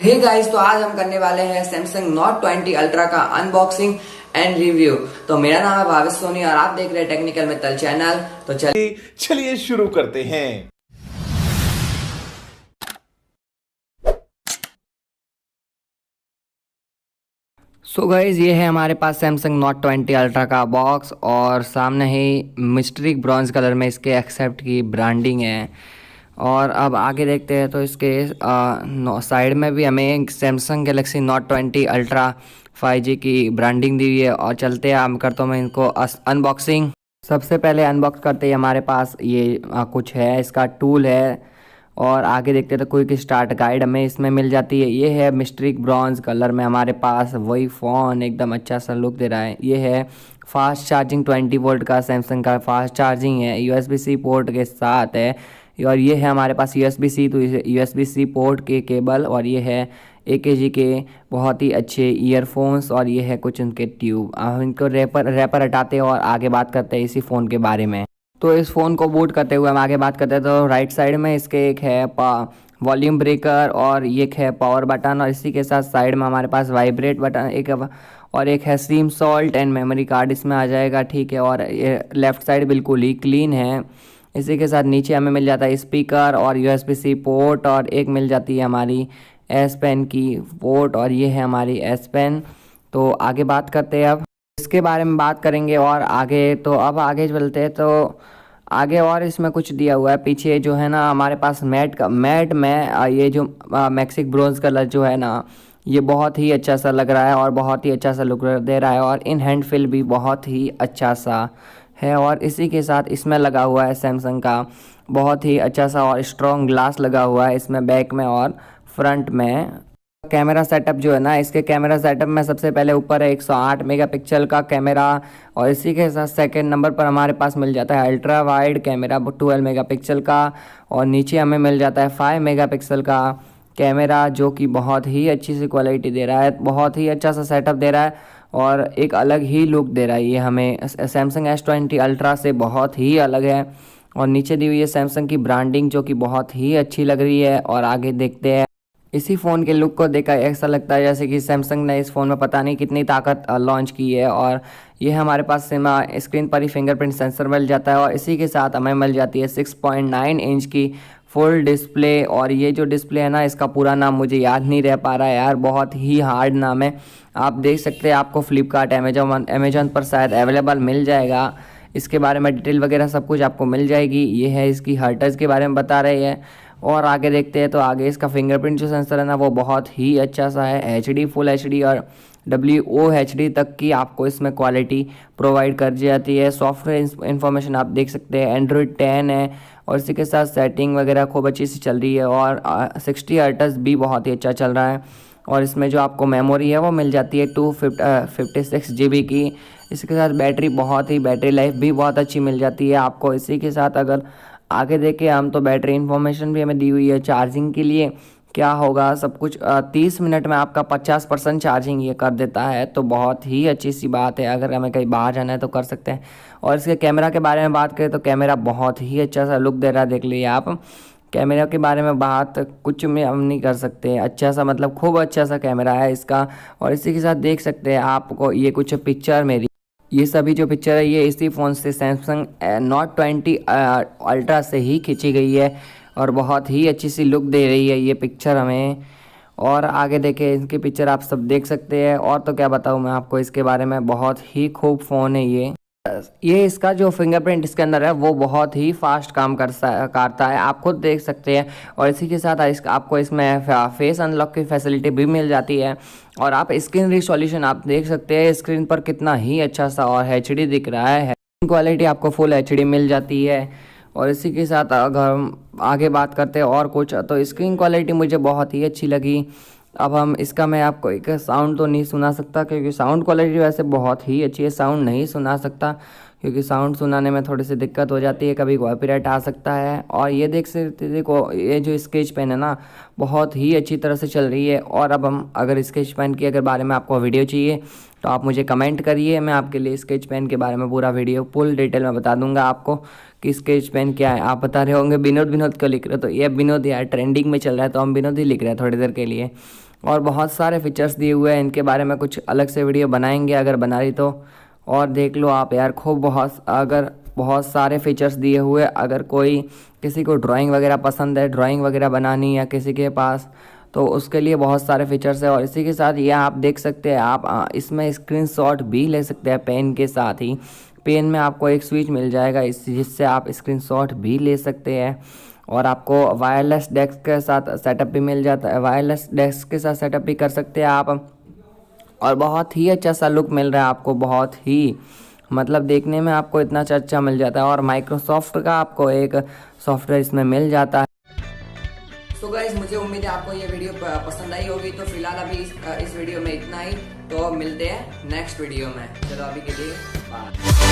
Hey guys, तो आज हम करने वाले हैं सैमसंग नोट 20 अल्ट्रा का अनबॉक्सिंग एंड रिव्यू। तो मेरा नाम है भावेश सोनी और आप देख रहे हैं टेक्निकल मित्तल चैनल। तो चलिए शुरू करते हैं। सो गाइज, ये है हमारे पास सैमसंग नोट 20 अल्ट्रा का बॉक्स और सामने ही मिस्ट्रिक ब्रॉन्ज कलर में इसके एक्सेप्ट की ब्रांडिंग है। और अब आगे देखते हैं तो इसके साइड में भी हमें Samsung Galaxy note 20 ultra 5G की ब्रांडिंग दी हुई है। और चलते हैं, हम करता हूँ मैं इनको अनबॉक्सिंग। सबसे पहले अनबॉक्स करते ही हमारे पास ये कुछ है, इसका टूल है। और आगे देखते हैं तो क्विक स्टार्ट गाइड हमें इसमें मिल जाती है। ये है मिस्ट्रिक ब्रॉन्ज कलर में हमारे पास वही फ़ोन एकदम अच्छा सा लुक दे रहा है। ये है फास्ट चार्जिंग 20 वोल्ट का सैमसंग का फास्ट चार्जिंग है, USB-C पोर्ट के साथ है। और ये है हमारे पास USB-C तो USB-C पोर्ट के केबल। और ये है AKG के बहुत ही अच्छे ईयरफोन्स। और ये है कुछ उनके ट्यूब। हम इनको रैपर हटाते हैं और आगे बात करते हैं इसी फ़ोन के बारे में। तो इस फ़ोन को बूट करते हुए हम आगे बात करते हैं तो राइट साइड में इसके एक है वॉल्यूम ब्रेकर और एक है पावर बटन। और इसी के साथ साइड में हमारे पास वाइब्रेट बटन एक है SIM salt and memory card इसमें आ जाएगा, ठीक है। और ये लेफ़्ट साइड बिल्कुल ही क्लीन है। इसी के साथ नीचे हमें मिल जाता है स्पीकर और USB-C पोर्ट और एक मिल जाती है हमारी S पेन की पोर्ट। और ये है हमारी S पेन। तो आगे बात करते हैं, अब इसके बारे में बात करेंगे और आगे। तो अब आगे चलते हैं तो आगे और इसमें कुछ दिया हुआ है पीछे जो है ना हमारे पास मैट में ये जो मैक्सिक ब्रोंज कलर जो है ना, ये बहुत ही अच्छा सा लग रहा है और बहुत ही अच्छा सा लुक दे रहा है। और इन हैंड फील भी बहुत ही अच्छा सा है। और इसी के साथ इसमें लगा हुआ है सैमसंग का बहुत ही अच्छा सा और स्ट्रॉन्ग ग्लास लगा हुआ है इसमें बैक में और फ्रंट में। कैमरा सेटअप जो है ना, इसके कैमरा सेटअप में सबसे पहले ऊपर है 108 मेगापिक्सल का कैमरा। और इसी के साथ सेकंड नंबर पर हमारे पास मिल जाता है अल्ट्रा वाइड कैमरा 12 मेगापिक्सल का। और नीचे हमें मिल जाता है 5 मेगापिक्सल का कैमरा जो कि बहुत ही अच्छी सी क्वालिटी दे रहा है, बहुत ही अच्छा सा सेटअप दे रहा है और एक अलग ही लुक दे रहा है। ये हमें सैमसंग S20 अल्ट्रा से बहुत ही अलग है। और नीचे दी हुई है सैमसंग की ब्रांडिंग जो कि बहुत ही अच्छी लग रही है। और आगे देखते हैं, इसी फ़ोन के लुक को देखकर ऐसा लगता है जैसे कि सैमसंग ने इस फ़ोन में पता नहीं कितनी ताकत लॉन्च की है। और ये हमारे पास स्क्रीन पर ही फिंगरप्रिंट सेंसर मिल जाता है। और इसी के साथ हमें मिल जाती है 6.9 इंच की फुल डिस्प्ले। और ये जो डिस्प्ले है ना, इसका पूरा नाम मुझे याद नहीं रह पा रहा है यार, बहुत ही हार्ड नाम है। आप देख सकते हैं, आपको फ्लिपकार्ट अमेजोन पर शायद अवेलेबल मिल जाएगा। इसके बारे में डिटेल वगैरह सब कुछ आपको मिल जाएगी। ये है इसकी हर्ट्ज के बारे में बता रही है। और आगे देखते हैं तो आगे इसका फिंगरप्रिंट जो सेंसर है ना, वो बहुत ही अच्छा सा है। HD फुल HD और WOHD तक की आपको इसमें क्वालिटी प्रोवाइड कर दी जाती है। सॉफ्टवेयर इन्फॉर्मेशन आप देख सकते हैं, एंड्रॉयड 10 है। और इसी के साथ सेटिंग वगैरह खूब अच्छी सी चल रही है। और 60 हर्ट्ज भी बहुत ही अच्छा चल रहा है। और इसमें जो आपको मेमोरी है वो मिल जाती है 256 GB की। इसके साथ बैटरी लाइफ भी बहुत अच्छी मिल जाती है आपको। इसी के साथ अगर आगे देखें हम तो बैटरी इन्फॉर्मेशन भी हमें दी हुई है चार्जिंग के लिए क्या होगा सब कुछ। 30 मिनट में आपका 50% चार्जिंग ये कर देता है, तो बहुत ही अच्छी सी बात है। अगर हमें कहीं बाहर जाना है तो कर सकते हैं। और इसके कैमरा के बारे में बात करें तो कैमरा बहुत ही अच्छा सा लुक दे रहा है, देख लीजिए आप। कैमरा के बारे में बात कुछ में हम नहीं कर सकते, अच्छा सा मतलब खूब अच्छा सा कैमरा है इसका। और इसी के साथ देख सकते हैं आपको ये कुछ पिक्चर मेरी, ये सभी जो पिक्चर है ये इसी फ़ोन से सैमसंग नोट 20 अल्ट्रा से ही खींची गई है। और बहुत ही अच्छी सी लुक दे रही है ये पिक्चर हमें। और आगे देखें, इनकी पिक्चर आप सब देख सकते हैं। और तो क्या बताऊँ मैं आपको इसके बारे में, बहुत ही खूब फ़ोन है ये इसका जो फिंगरप्रिंट इसके अंदर है वो बहुत ही फास्ट काम करता है, आप खुद देख सकते हैं। और इसी के साथ आपको इसमें फेस अनलॉक की फैसिलिटी भी मिल जाती है। और आप स्क्रीन रिजोल्यूशन आप देख सकते हैं स्क्रीन पर कितना ही अच्छा सा और HD दिख रहा है। क्वालिटी आपको फुल HD मिल जाती है। और इसी के साथ अगर हम आगे बात करते हैं और कुछ, तो स्क्रीन क्वालिटी मुझे बहुत ही अच्छी लगी। अब हम इसका मैं आपको एक साउंड तो नहीं सुना सकता क्योंकि साउंड क्वालिटी वैसे बहुत ही अच्छी है, साउंड नहीं सुना सकता क्योंकि साउंड सुनाने में थोड़ी सी दिक्कत हो जाती है, कभी कॉपीराइट आ सकता है। और ये देख सकते देखो, ये जो स्केच पेन है ना, बहुत ही अच्छी तरह से चल रही है। और अब हम अगर स्केच पेन की बारे में आपको वीडियो चाहिए तो आप मुझे कमेंट करिए, मैं आपके लिए स्केच पेन के बारे में पूरा वीडियो फुल डिटेल में बता दूंगा आपको कि स्केच पेन क्या है। आप बता रहे होंगे विनोद विनोद क्यों लिख रहे हो, तो ये विनोद यार ट्रेंडिंग में चल रहा है तो हम विनोद ही लिख रहे हैं थोड़ी देर के लिए। और बहुत सारे फीचर्स दिए हुए हैं। इनके बारे में कुछ अलग से वीडियो बनाएंगे अगर बना रही तो। और देख लो आप यार, खूब बहुत सारे फीचर्स दिए हुए। अगर कोई किसी को ड्राइंग वगैरह पसंद है, ड्राइंग वगैरह बनानी या किसी के पास, तो उसके लिए बहुत सारे फीचर्स है। और इसी के साथ ये आप देख सकते हैं, आप इसमें स्क्रीनशॉट भी ले सकते हैं पेन के साथ ही। पेन में आपको एक स्विच मिल जाएगा जिससे आप स्क्रीनशॉट भी ले सकते हैं। और आपको वायरलेस डेस्क के साथ सेटअप भी मिल जाता है, वायरलेस डेस्क के साथ सेटअप भी कर सकते हैं आप। और बहुत ही अच्छा सा लुक मिल रहा है आपको, बहुत ही मतलब देखने में आपको इतना अच्छा मिल जाता है। और माइक्रोसॉफ्ट का आपको एक सॉफ्टवेयर इसमें मिल जाता है। तो गाइस, मुझे उम्मीद है आपको ये वीडियो पसंद आई होगी। तो फिलहाल अभी इस वीडियो में इतना ही। तो मिलते हैं नेक्स्ट वीडियो में। चलो अभी के लिए बाय।